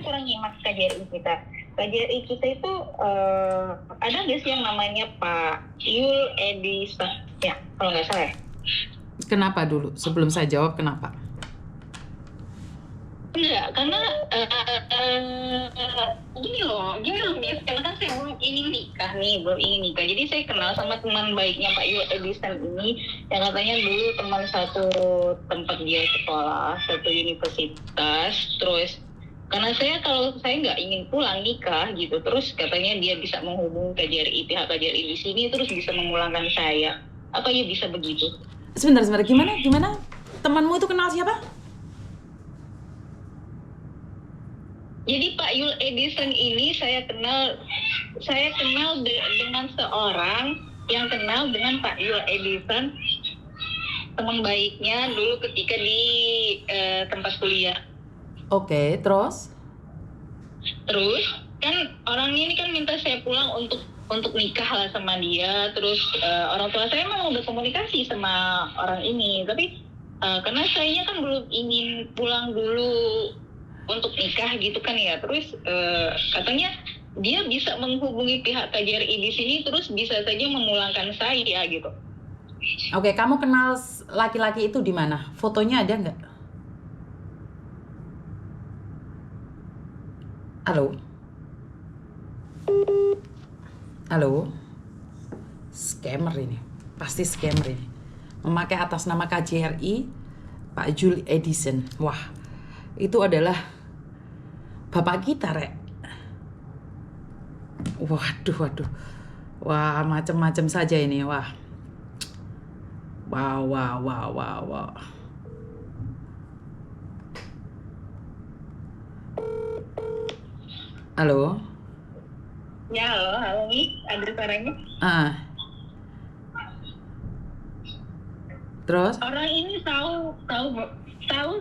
kurang nyimak KJRI kita. KJRI kita itu ada nggak sih yang namanya Pak Yul Edi ya, kalau nggak salah ya? Kenapa dulu? Sebelum saya jawab, kenapa? Enggak, karena gini loh Miss, karena kan saya belum ingin nikah. Jadi saya kenal sama teman baiknya Pak Yul Edison ini, yang katanya dulu teman satu tempat dia sekolah, satu universitas. Terus karena kalau saya nggak ingin pulang nikah gitu, terus katanya dia bisa menghubungi pihak KJRI di sini, terus bisa memulangkan saya. Apa ya bisa begitu? Sebentar, gimana? Temanmu itu kenal siapa? Jadi Pak Yul Edison ini saya kenal dengan seorang yang kenal dengan Pak Yul Edison, teman baiknya dulu ketika di tempat kuliah. Oke, terus? Terus kan orangnya ini kan minta saya pulang untuk nikah lah sama dia. Terus orang tua saya memang udah komunikasi sama orang ini, tapi karena saya kan belum ingin pulang dulu untuk nikah gitu kan ya. Terus katanya dia bisa menghubungi pihak KJRI di sini, terus bisa saja memulangkan saya gitu. Oke, kamu kenal laki-laki itu di mana? Fotonya ada nggak? Halo? Scammer ini. Pasti scammer ini. Memakai atas nama KJRI Pak Yul Edison. Wah, itu adalah bapak kita, Rek. Waduh. Wah, macam-macam saja ini. Wah. Wow. Halo? Ya, halo nih, ada suaranya. Terus? Orang ini tahu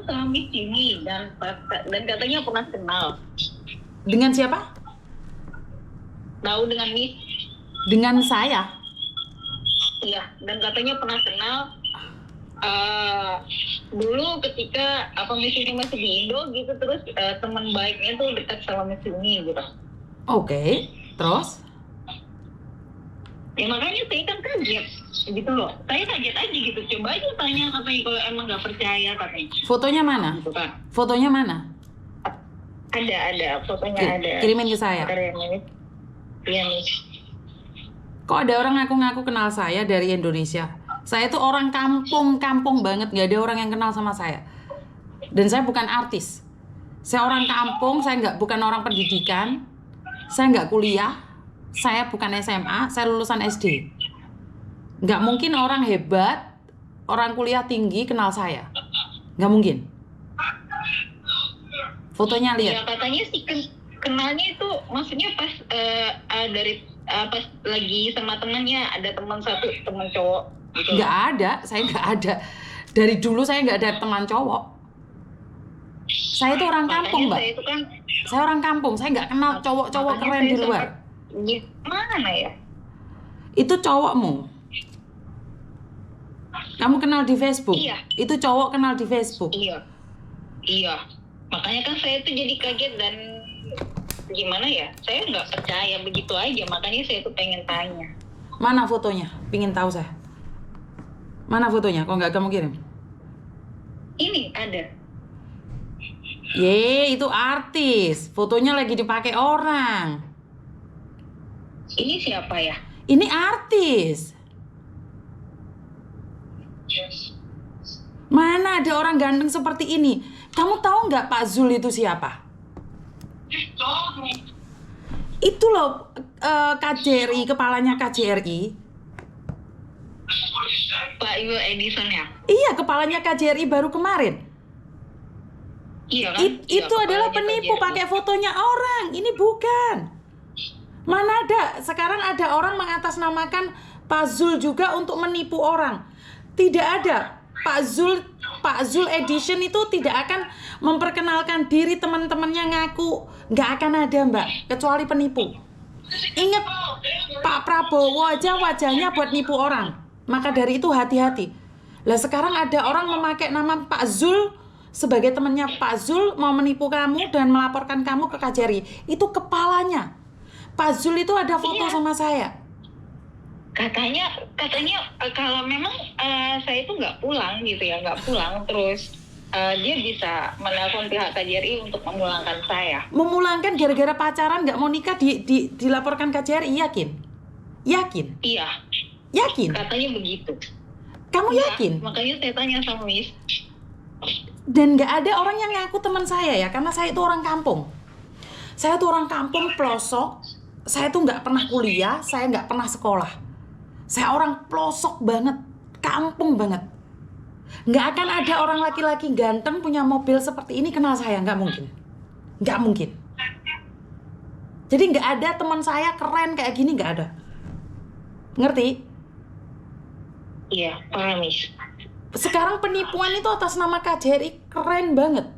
sama Miss ini dan katanya pernah kenal. Dengan siapa? Tahu dengan Miss. Dengan saya? Iya, dan katanya pernah kenal dulu ketika Miss ini masih di Indo gitu, terus teman baiknya tuh dekat sama Miss ini gitu. Oke, terus? Ya makanya saya kan kaget gitu loh. Saya kaget aja gitu. Coba aja tanya katanya kalau emang nggak percaya katanya. Fotonya mana? Gitu kan. Fotonya mana? Ada fotonya ada. Kirimin ke saya. Iya nih. Kok ada orang ngaku-ngaku kenal saya dari Indonesia? Saya tuh orang kampung banget, nggak ada orang yang kenal sama saya. Dan saya bukan artis. Saya orang kampung, saya bukan orang pendidikan. Saya nggak kuliah. Saya bukan SMA, saya lulusan SD. Nggak mungkin orang hebat, orang kuliah tinggi kenal saya. Nggak mungkin. Fotonya lihat. Ya katanya sih kenalnya itu maksudnya pas pas lagi sama temannya, ada teman cowok gitu. Nggak ada, saya nggak ada. Dari dulu saya nggak ada teman cowok. Saya itu orang kampung, Mbak. Saya orang kampung, saya nggak kenal cowok-cowok keren di luar. Gimana ya? Itu cowokmu. Kamu kenal di Facebook? Iya. Itu cowok kenal di Facebook? Iya. Makanya kan saya tuh jadi kaget dan gimana ya? Saya nggak percaya begitu aja. Makanya saya tuh pengen tanya. Mana fotonya? Pingin tahu saya. Mana fotonya? Kok nggak kamu kirim? Ini ada. Itu artis. Fotonya lagi dipakai orang. Ini siapa ya? Ini artis. Mana ada orang ganteng seperti ini? Kamu tahu nggak Pak Zul itu siapa? Itu loh KJRI, kepalanya KJRI. Pak Yul Edison ya? Iya, kepalanya KJRI baru kemarin. Iya kan? Itu adalah penipu pakai fotonya orang. Ini bukan. Mana ada? Sekarang ada orang mengatasnamakan Pak Zul juga untuk menipu orang. Tidak ada. Pak Zul Edition itu tidak akan memperkenalkan diri, teman-temannya ngaku. Nggak akan ada, Mbak, kecuali penipu. Ingat, Pak Prabowo aja wajahnya buat nipu orang. Maka dari itu hati-hati. Lah sekarang ada orang memakai nama Pak Zul sebagai temannya Pak Zul mau menipu kamu dan melaporkan kamu ke KJRI. Itu kepalanya. Pak Zul itu ada foto sama saya. Katanya kalau memang saya itu nggak pulang gitu ya, nggak pulang, terus dia bisa menelpon pihak KJRI untuk memulangkan saya. Memulangkan gara-gara pacaran nggak mau nikah dilaporkan KJRI, yakin? Yakin? Iya. Yakin? Katanya begitu. Kamu Iya, yakin? makanya saya tanya sama Miss. Dan nggak ada orang yang ngaku teman saya ya, karena saya itu orang kampung. Saya tuh orang kampung pelosok. Saya tuh nggak pernah kuliah, saya nggak pernah sekolah. Saya orang pelosok banget, kampung banget. Nggak akan ada orang laki-laki ganteng punya mobil seperti ini kenal saya, nggak mungkin. Nggak mungkin. Jadi nggak ada teman saya keren kayak gini, nggak ada. Ngerti? Iya, paham Miss. Sekarang penipuan itu atas nama KJRI keren banget.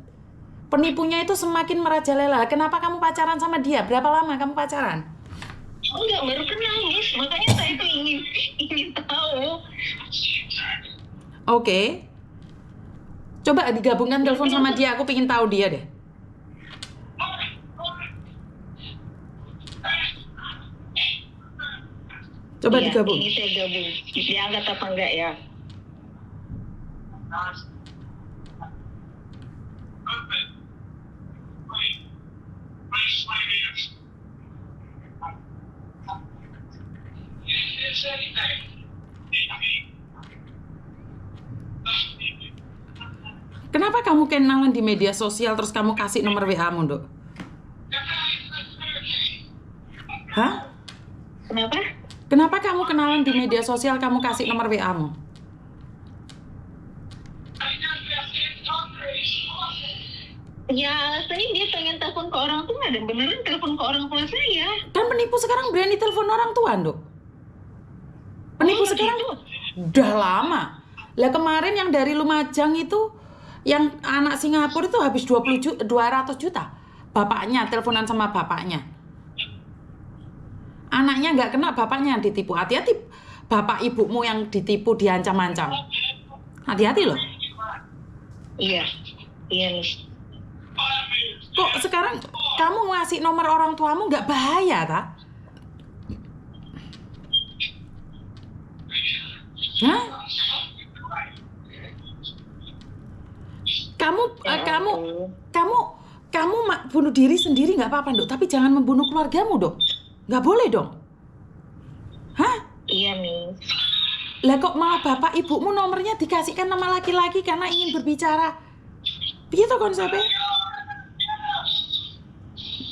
Penipunya itu semakin merajalela. Kenapa kamu pacaran sama dia? Berapa lama kamu pacaran? Enggak, baru kenal Miss. Makanya saya tuh ingin tahu. Oke. Coba digabungkan telepon sama dia, aku pengen tahu dia deh. Coba Iya, digabung. ini saya gabung. Diangkat apa enggak ya? Kenapa kamu kenalan di media sosial terus kamu kasih nomor WA-mu, Dok? Hah? Kenapa? Kenapa kamu kenalan di media sosial kamu kasih nomor WA-mu? Ya, alasannya dia pengen telepon ke orang tua dan beneran telepon ke orang tua saya. Kan penipu sekarang berani telepon orang tua, Dok. Penipu sekarang gitu. udah lama. Lah kemarin yang dari Lumajang itu, yang anak Singapura itu habis 200 juta. Bapaknya teleponan sama bapaknya. Anaknya nggak kena, bapaknya yang ditipu. Hati-hati, bapak ibumu yang ditipu diancam-ancam. Hati-hati loh. Iya, iya Miss. Kok sekarang kamu ngasih nomor orang tuamu nggak bahaya, tak? Hah? Kamu bunuh diri sendiri nggak apa-apa, Dok. Tapi jangan membunuh keluargamu, Dok. Nggak boleh dong. Hah? Iya Miss. Lah kok malah bapak ibumu nomornya dikasihkan nama laki-laki karena ingin berbicara? Begitu konsepnya?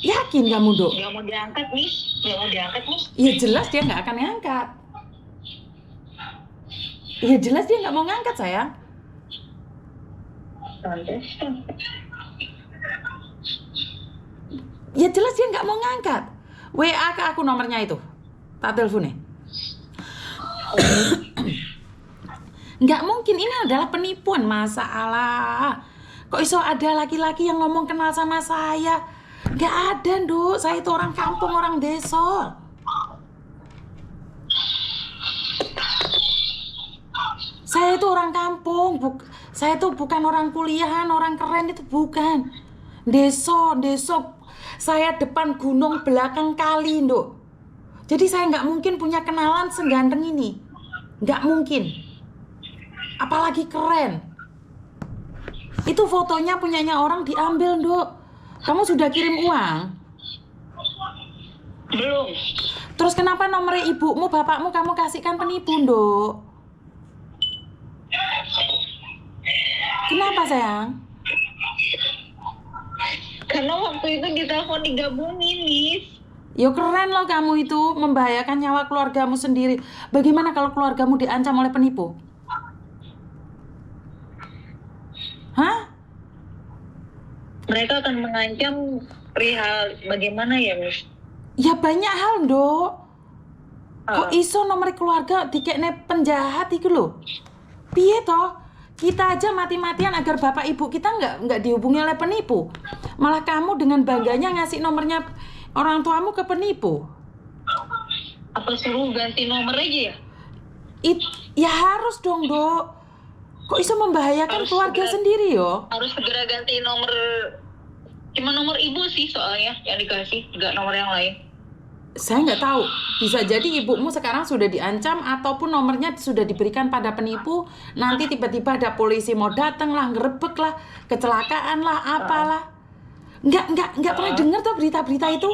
Yakin kamu, Dok? Gak mau diangkat Miss. Gak mau diangkat Miss. Ya jelas dia nggak akan ngangkat. Ya jelas dia nggak mau ngangkat, sayang. Ya jelas dia nggak mau ngangkat. WA ke aku nomornya itu. Tak teleponnya. Nggak mungkin, ini adalah penipuan. Masalah. Kok iso ada laki-laki yang ngomong kenal sama saya? Nggak ada, Dok. Saya itu orang kampung, orang desa. Saya itu orang kampung, saya itu bukan orang kuliahan, orang keren itu bukan. Desa. Saya depan gunung, belakang kali, Dok. Jadi saya nggak mungkin punya kenalan seganteng ini. Nggak mungkin. Apalagi keren. Itu fotonya punyanya orang diambil, Dok. Kamu sudah kirim uang? Belum. Terus kenapa nomor ibumu, bapakmu kamu kasihkan penipu, Dok? Kenapa, sayang? Karena waktu itu ditelepon digabungin, Miss. Ya keren loh kamu itu, membahayakan nyawa keluargamu sendiri. Bagaimana kalau keluargamu diancam oleh penipu? Hah? Mereka akan mengancam perihal bagaimana ya, Miss? Ya banyak hal, Dok. Kok iso nomor keluarga dikekne penjahat itu loh? Piye toh? Kita aja mati-matian agar bapak ibu kita nggak dihubungi oleh penipu. Malah kamu dengan bangganya ngasih nomornya orang tuamu ke penipu. Apa suruh ganti nomor aja ya? Ya harus dong, Dok. Kok bisa membahayakan keluarga sendiri yo? Harus segera ganti nomor, cuma nomor ibu sih soalnya yang dikasih, nggak nomor yang lain. Saya nggak tahu, bisa jadi ibumu sekarang sudah diancam ataupun nomornya sudah diberikan pada penipu. Nanti tiba-tiba ada polisi mau datang lah, ngerebek lah, kecelakaan lah, apalah. Nggak pernah dengar tuh berita-berita itu.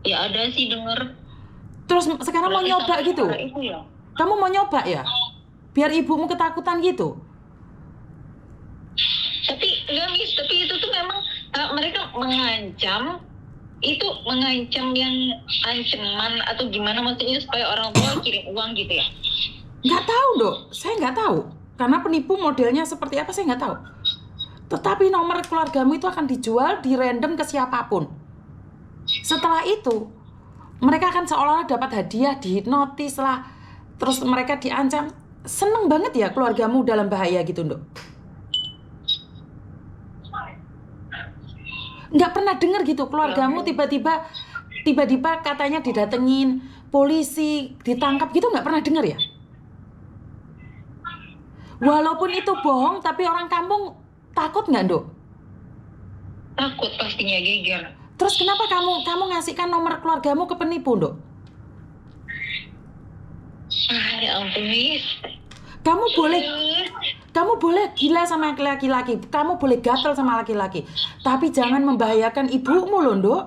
Ya ada sih denger. Terus sekarang mau nyoba gitu? Ya. Kamu mau nyoba ya? Biar ibumu ketakutan gitu? Tapi enggak Miss, tapi itu tuh memang mereka mengancam, itu mengancam yang ancaman atau gimana, maksudnya supaya orang tua kirim uang gitu ya? Nggak tahu dok, saya nggak tahu. Karena penipu modelnya seperti apa saya nggak tahu. Tetapi nomor keluargamu itu akan dijual di random ke siapapun. Setelah itu, mereka akan seolah-olah dapat hadiah, dihipnotis lah. Terus mereka diancam. Seneng banget ya keluargamu dalam bahaya gitu dok. Nggak pernah dengar gitu keluargamu tiba-tiba katanya didatengin polisi, ditangkap gitu, nggak pernah dengar ya? Walaupun itu bohong, tapi orang kampung takut nggak dok? Takut pastinya, geger. Terus kenapa kamu ngasihkan nomor keluargamu ke penipu dok? Ya ampun Miss. Kamu boleh gila sama laki-laki, kamu boleh gatel sama laki-laki, tapi jangan membahayakan ibumu loh, Nduk.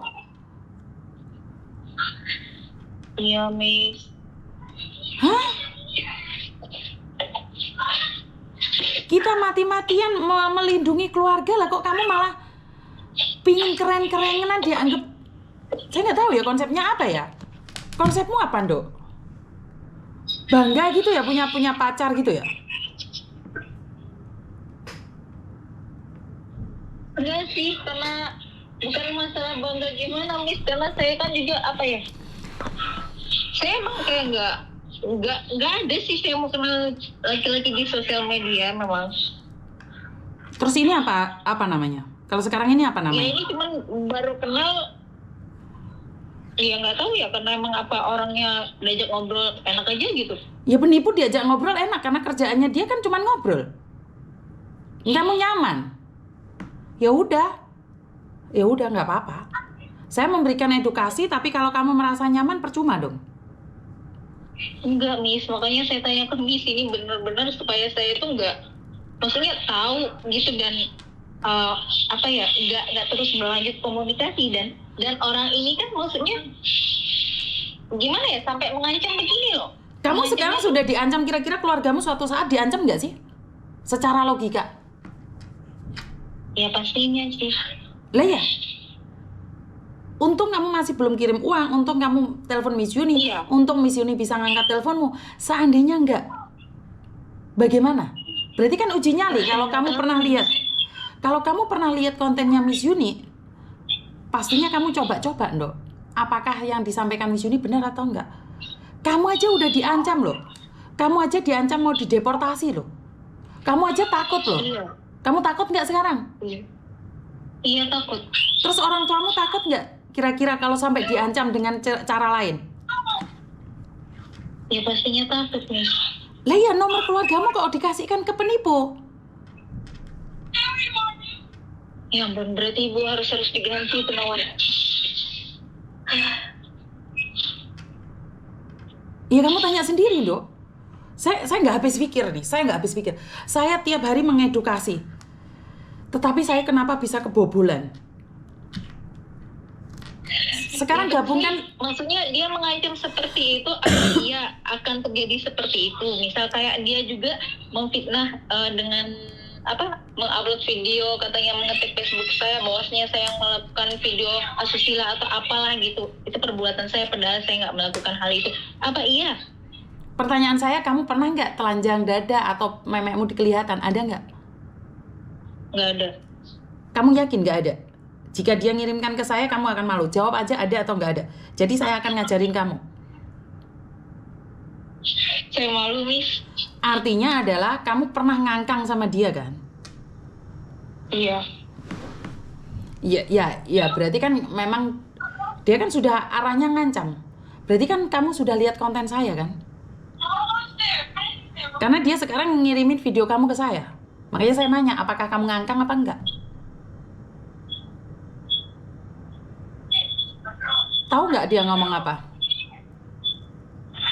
Iya, Miss. Hah? Kita mati-matian melindungi keluarga lah, kok kamu malah pingin keren-kerenan dianggap. Saya nggak tahu ya konsepnya apa ya. Konsepmu apa, Nduk? Bangga gitu ya punya pacar gitu ya? Enggak sih, karena bukan masalah bangga gimana Miss, karena saya kan juga apa ya, saya emang kayak nggak ada sih saya mau kenal laki-laki di sosial media memang. Terus ini apa namanya? Kalau sekarang ini apa namanya? Ya ini cuman baru kenal. Iya nggak tahu ya, karena emang apa orangnya diajak ngobrol enak aja gitu. Ya penipu diajak ngobrol enak karena kerjaannya dia kan cuma ngobrol. Kamu nyaman. Ya udah nggak apa-apa. Saya memberikan edukasi, tapi kalau kamu merasa nyaman percuma dong. Enggak Miss, makanya saya tanya ke Miss ini benar-benar supaya saya itu maksudnya tahu gitu dan apa ya, nggak terus berlanjut komunikasi dan orang ini kan maksudnya gimana ya, sampai mengancam begini loh. Kamu sekarang sudah diancam, kira-kira keluargamu suatu saat diancam nggak sih? Secara logika. Ya pastinya sih. Lah ya. Untung kamu masih belum kirim uang, untung kamu telepon Miss Yuni, Iya. untung Miss Yuni bisa ngangkat teleponmu. Seandainya enggak, bagaimana? Berarti kan uji nyali kalau kamu pernah lihat. Kalau kamu pernah lihat kontennya Miss Yuni, pastinya kamu coba-coba, Ndok. Apakah yang disampaikan Miss Yuni benar atau enggak? Kamu aja udah diancam loh. Kamu aja diancam mau dideportasi loh. Kamu aja takut loh. Iya. Kamu takut nggak sekarang? Iya takut. Terus orang tuamu takut nggak? Kira-kira kalau sampai diancam dengan cara lain? Ya pastinya takut nih. Lah ya, nomor keluargamu kok dikasihkan ke penipu? Ya ampun, berarti ibu harus diganti itu nomor. Ya kamu tanya sendiri, Dok. Saya nggak habis pikir nih, Saya tiap hari mengedukasi. Tetapi saya kenapa bisa kebobolan? Sekarang ya, gabungkan. Maksudnya dia mengancam seperti itu, atau dia akan terjadi seperti itu. Misal kayak dia juga memfitnah dengan mengupload video, katanya mengetik Facebook saya bahwasanya saya melakukan video asusila atau apalah gitu. Itu perbuatan saya, padahal saya nggak melakukan hal itu. Apa iya? Pertanyaan saya, kamu pernah nggak telanjang dada atau memekmu kelihatan? Ada nggak? Nggak ada. Kamu yakin nggak ada? Jika dia ngirimkan ke saya, kamu akan malu. Jawab aja ada atau nggak ada. Jadi saya akan ngajarin kamu. Saya malu, Miss. Artinya adalah kamu pernah ngangkang sama dia kan? Iya. Ya, berarti kan memang dia kan sudah arahnya ngancam. Berarti kan kamu sudah lihat konten saya kan? Karena dia sekarang ngirimin video kamu ke saya. Makanya saya nanya, apakah kamu ngangkang apa enggak? Tahu nggak dia ngomong apa?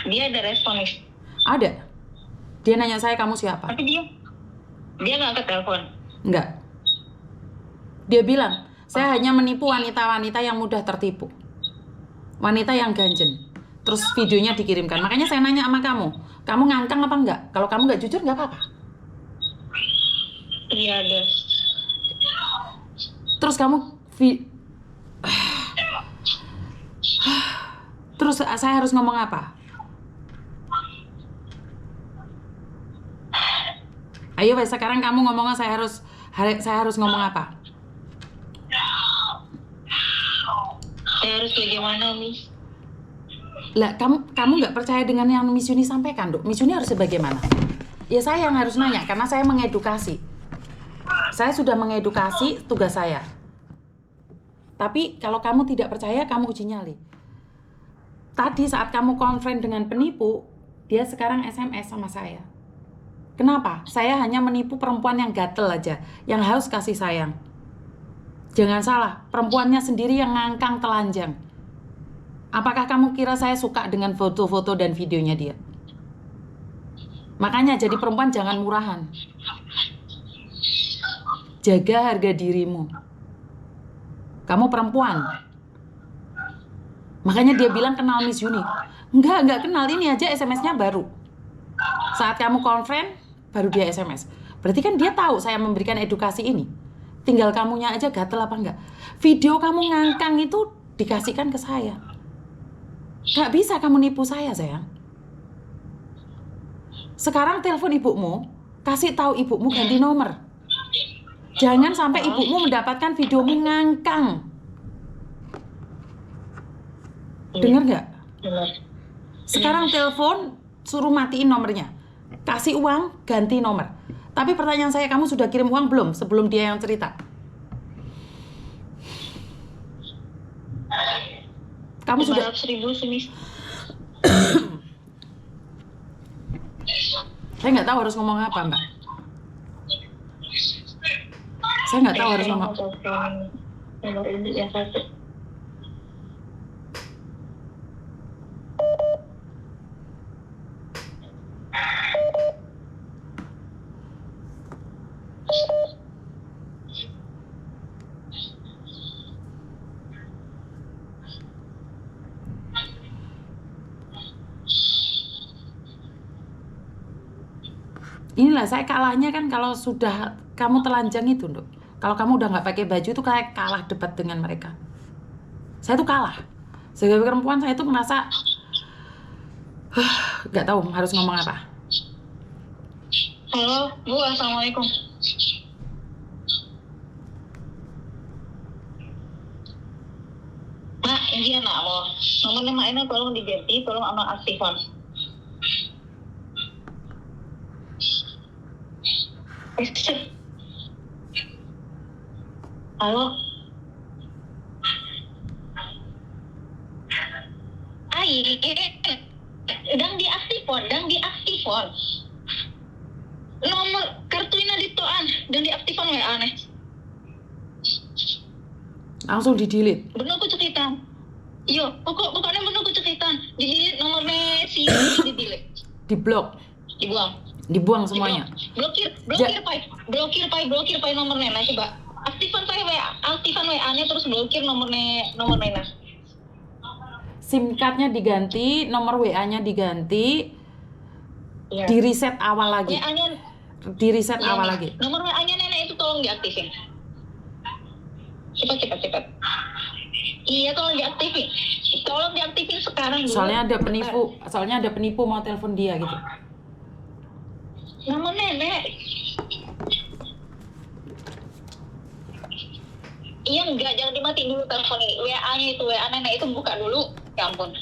Dia ada respon. Ada. Dia nanya saya, kamu siapa? Tapi dia nggak angkat telepon. Enggak. Dia bilang, saya hanya menipu wanita-wanita yang mudah tertipu. Wanita yang ganjen. Terus videonya dikirimkan. Makanya saya nanya sama kamu ngangkang apa enggak? Kalau kamu nggak jujur nggak apa-apa. Iya ada. Terus kamu terus saya harus ngomong apa? Ayo sekarang kamu ngomongnya, saya harus ngomong apa? Saya harus bagaimana, Miss? Lah, kamu nggak percaya dengan yang Miss Yuni sampaikan, Dok? Miss Yuni harus bagaimana? Ya saya yang harus nanya, karena saya mengedukasi. Saya sudah mengedukasi, tugas saya. Tapi kalau kamu tidak percaya, kamu uji nyali. Tadi saat kamu konfren dengan penipu, dia sekarang SMS sama saya. Kenapa? Saya hanya menipu perempuan yang gatel aja, yang haus kasih sayang. Jangan salah, perempuannya sendiri yang ngangkang telanjang. Apakah kamu kira saya suka dengan foto-foto dan videonya dia? Makanya jadi perempuan jangan murahan. Jaga harga dirimu. Kamu perempuan. Makanya dia bilang kenal Miss Yuni. Enggak kenal, ini aja SMS-nya baru. Saat kamu konfren, baru dia SMS. Berarti kan dia tahu saya memberikan edukasi ini. Tinggal kamunya aja gatel apa enggak. Video kamu ngangkang itu dikasihkan ke saya. Gak bisa kamu nipu saya, sayang. Sekarang telepon ibumu, kasih tahu ibumu ganti nomor. Jangan sampai ibumu mendapatkan videomu ngangkang. Dengar nggak? Dengar. Sekarang telepon, suruh matiin nomornya. Kasih uang, ganti nomor. Tapi pertanyaan saya, kamu sudah kirim uang belum sebelum dia yang cerita? Kamu sudah 500.000 sih, Miss. Saya nggak tahu harus ngomong apa, Mbak. Saya nggak tahu harus ngomong. Nomor ini yang satu. Inilah saya kalahnya kan kalau sudah kamu telanjang itu, Dok. Kalau kamu udah nggak pakai baju itu kayak kalah debat dengan mereka. Saya tuh kalah. Sebagai perempuan saya tuh merasa nggak tahu harus ngomong apa. Halo, Bu, assalamualaikum. Mak, iya nak mau. Nomornya mak ini tolong diganti, tolong anak aktifan. Halo. Dan diaktifon. Nomor kartunya ditoan dan diaktifon WA nih. Langsung di-delete. Bener aku cekitan. Iya, pokoknya bener aku cekitan. Di nomornya si di-delete. Di-blok. Dibuang semuanya. Blokir pai nomornya nah coba. Aktifan WA-nya terus blokir nomornya nah. SIM card-nya diganti, nomor WA-nya diganti, Ya. di reset awal lagi. WA-nya Di reset awal lagi. Nomor WA-nya nenek itu tolong diaktifin. Cepat. Iya, tolong diaktifin sekarang dulu. Soalnya ada penipu mau telepon dia gitu. Nomor nenek. Iya enggak, jangan dimatiin dulu telepon ini. WA-nya itu, WA nenek itu buka dulu. Ya ampun.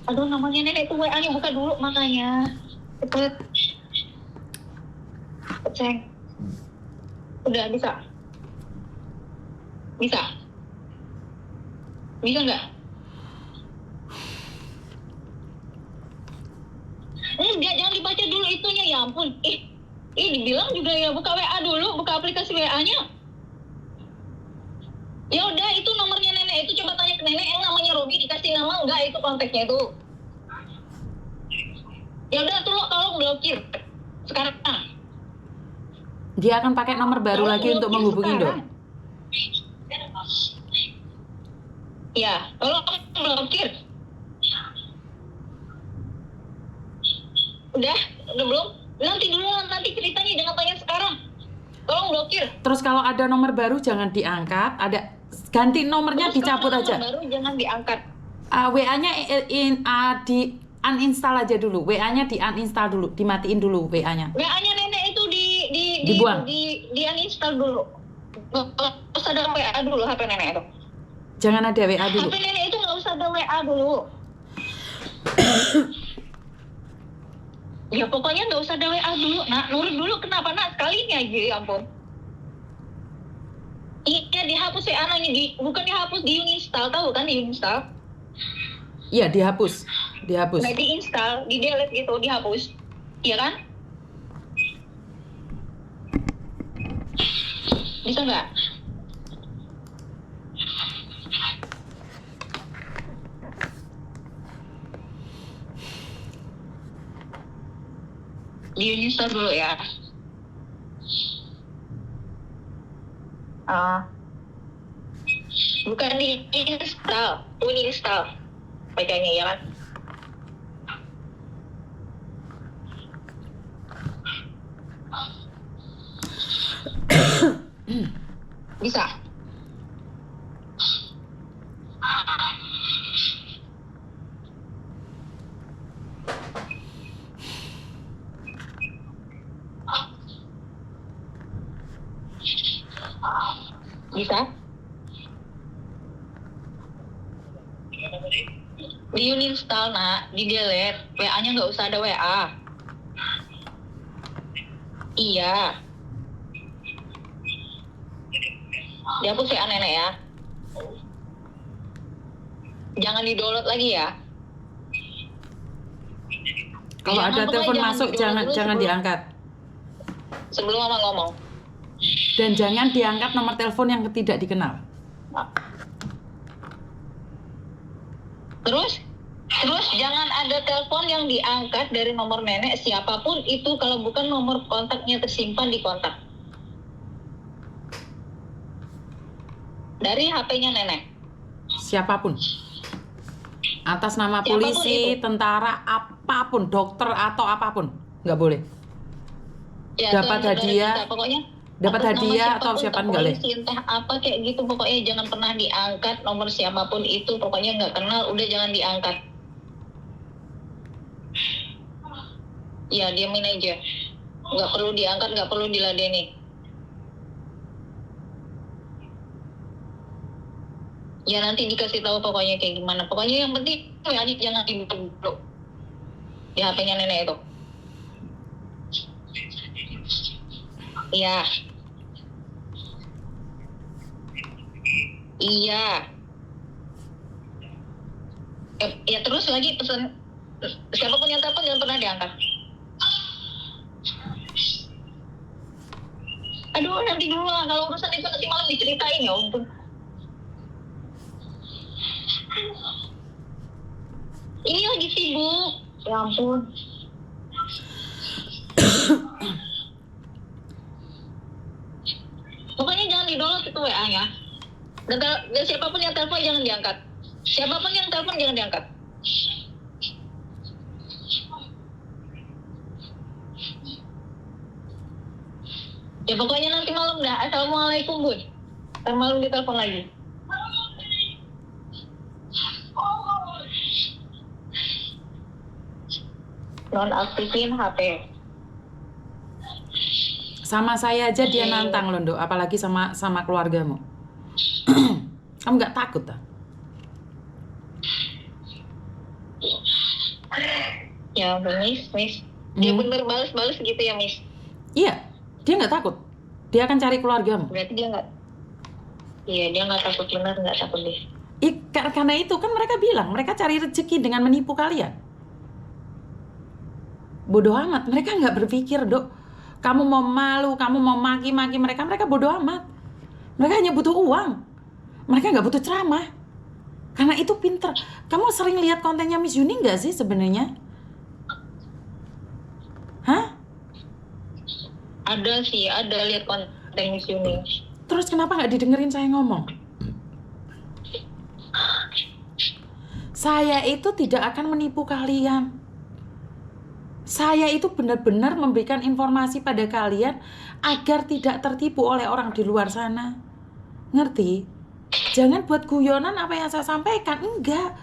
Aduh, namanya nenek itu WA-nya buka dulu makanya. Cepet. Ceng. Udah bisa. Bisa nggak? itunya, ya ampun. Dibilang juga ya buka WA dulu, buka aplikasi WA-nya. Ya udah, itu nomornya nenek itu, coba tanya ke nenek yang namanya Robi, dikasih nama enggak itu kontaknya itu. Ya udah, tolong blokir sekarang. Dia akan pakai nomor baru Tolong lagi untuk blokir menghubungi Dok. sekarang. Ya, tolong blokir. Udah belum? Nanti dulu, nanti ceritanya, jangan tanya sekarang. Tolong blokir. Terus kalau ada nomor baru jangan diangkat, ada ganti nomornya, Terus dicabut kalau aja. nomor baru jangan diangkat. WA-nya di uninstall aja dulu. WA-nya di uninstall dulu, dimatiin dulu WA-nya. WA-nya nenek itu Dibuang. di uninstall dulu. Nggak usah ada WA dulu HP nenek itu. Jangan ada WA dulu. HP nenek itu nggak usah ada WA dulu. Ya pokoknya nggak usah ada WA dulu. Nah, nurut dulu, kenapa nak? Sekali ini aja, ya ampun. Iya, dihapus WA-nya, bukan dihapus, di uninstall, tahu kan di uninstall? Iya, dihapus. Nah, di-install, di-delete gitu, dihapus. Iya kan? Bisa nggak? Di-install dulu ya. Bukan di-install, uninstall. Bacanya ya kan? Bisa. Bisa. Di uninstall, nak, di delete. WA-nya nggak usah ada WA. Iya. Dihapus WA nenek ya. Jangan di-download lagi ya. Kalau Jangan, ada pokoknya telepon jangan masuk di-download dulu jangan diangkat. Sebelum mama ngomong. Dan jangan diangkat nomor telepon yang tidak dikenal. Terus jangan ada telepon yang diangkat dari nomor nenek siapapun itu kalau bukan nomor kontaknya tersimpan di kontak. Dari HP-nya nenek. Siapapun. Atas nama Siapapun polisi, itu. tentara, apapun, dokter atau apapun. Nggak boleh. Ya, Dapat selain saudara hadiah. kita, pokoknya Dapat atas nama hadiah atau siapapun, siapa entah nggak boleh. polisi, entah apa kayak gitu, pokoknya jangan pernah diangkat nomor siapapun itu, pokoknya nggak kenal, udah jangan diangkat. Ya, diamin aja. Nggak perlu diangkat, nggak perlu diladeni. Ya nanti dikasih tahu pokoknya kayak gimana. Pokoknya yang penting WA-nya jangan dibuka dulu. Di HP-nya nenek itu. Iya. Iya. Ya terus lagi pesan, siapapun yang telepon jangan pernah diangkat. Aduh, nanti dulu lah, kalau urusan itu nanti malam diceritain, ya ampun. Ini lagi sibuk. Ya ampun. Pokoknya jangan di-download itu WA-nya. Dan siapapun yang telepon jangan diangkat. Siapapun yang telepon jangan diangkat. Ya pokoknya nanti malam dah. Assalamualaikum, Bun. Ntar malam ditelepon lagi. Nonaktifin HP. Sama saya aja dia nantang loh, Dok. Apalagi sama keluargamu. Kamu nggak takut tak? Ya ampun, Miss. Dia bener balas-balas gitu ya, Miss. Iya, dia nggak takut. Dia akan cari keluargamu. Berarti dia nggak. Iya, dia nggak takut, bener nggak takut deh. Karena itu kan mereka bilang mereka cari rezeki dengan menipu kalian. Bodoh amat. Mereka nggak berpikir, Dok. Kamu mau malu, kamu mau maki-maki mereka, mereka bodoh amat. Mereka hanya butuh uang. Mereka nggak butuh ceramah. Karena itu pinter. Kamu sering lihat kontennya Miss Yuni nggak sih sebenarnya? Hah? Ada sih, ada lihat konten Miss Yuni. Terus kenapa nggak didengerin saya ngomong? Saya itu tidak akan menipu kalian. Saya itu benar-benar memberikan informasi pada kalian agar tidak tertipu oleh orang di luar sana. Ngerti? Jangan buat guyonan apa yang saya sampaikan. Enggak.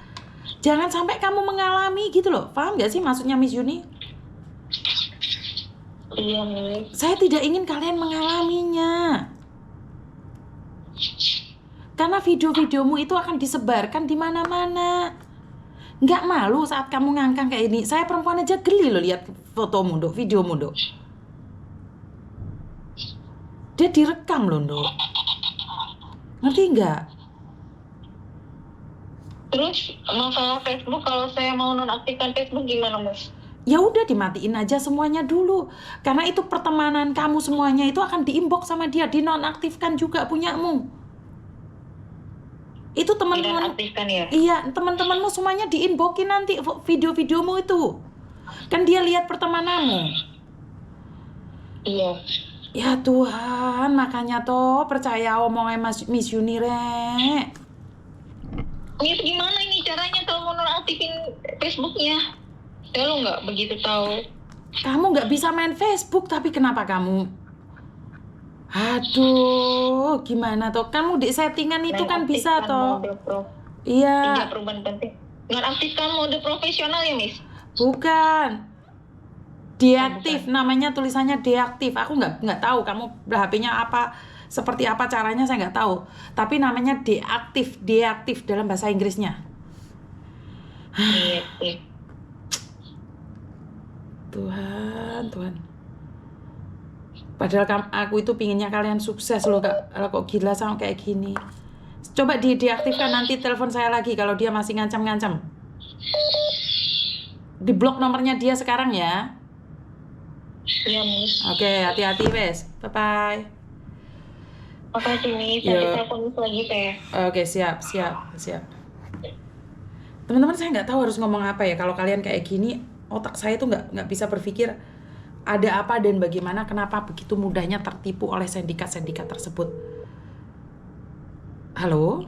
Jangan sampai kamu mengalami gitu loh. Paham gak sih maksudnya Miss Yuni? Iya, Miss. Saya tidak ingin kalian mengalaminya. Karena video-videomu itu akan disebarkan di mana-mana. Nggak malu saat kamu ngangkang kayak ini. Saya perempuan aja geli loh lihat fotomu, Dok, videomu, Dok. Dia direkam loh, Dok. Ngerti nggak? Terus masalah Facebook, kalau saya mau nonaktifkan Facebook gimana, Mas? Ya udah dimatiin aja semuanya dulu. Karena itu pertemanan kamu semuanya itu akan di-inbox sama dia, dinonaktifkan juga punyamu. Itu teman-teman, Dinonaktifkan ya? iya, teman-temanmu semuanya di-inboxin nanti video-videomu itu. Kan dia lihat pertemananmu. Iya. Ya Tuhan, makanya toh percaya omongnya Miss Yuni, Rek. Miss, gimana ini caranya kalau mau nonaktifin Facebooknya? Saya lo nggak begitu tahu. Kamu nggak bisa main Facebook, tapi kenapa kamu? Aduh, gimana toh? Kamu di settingan itu kan bisa toh? Iya. Tidak perubahan penting. Nonaktifkan mode profesional ya, Miss? Bukan. Deaktif, namanya tulisannya deaktif. Aku nggak tahu kamu HP-nya apa, seperti apa caranya saya nggak tahu. Tapi namanya deaktif dalam bahasa Inggrisnya. Iya. Tuhan. Padahal aku itu pinginnya kalian sukses loh, Kak. Kalau kok gila sama kayak gini. Coba deaktifkan, nanti telepon saya lagi kalau dia masih ngancam-ngancam. Di blok nomornya dia sekarang ya. Iya, Miss. Oke, hati-hati wes. Bye-bye. Makasih, Miss. Nanti telepon lagi saya. Oke, siap. Teman-teman, saya nggak tahu harus ngomong apa ya. Kalau kalian kayak gini, otak saya tuh nggak bisa berpikir ada apa dan bagaimana, kenapa begitu mudahnya tertipu oleh sindikat-sindikat tersebut. Halo?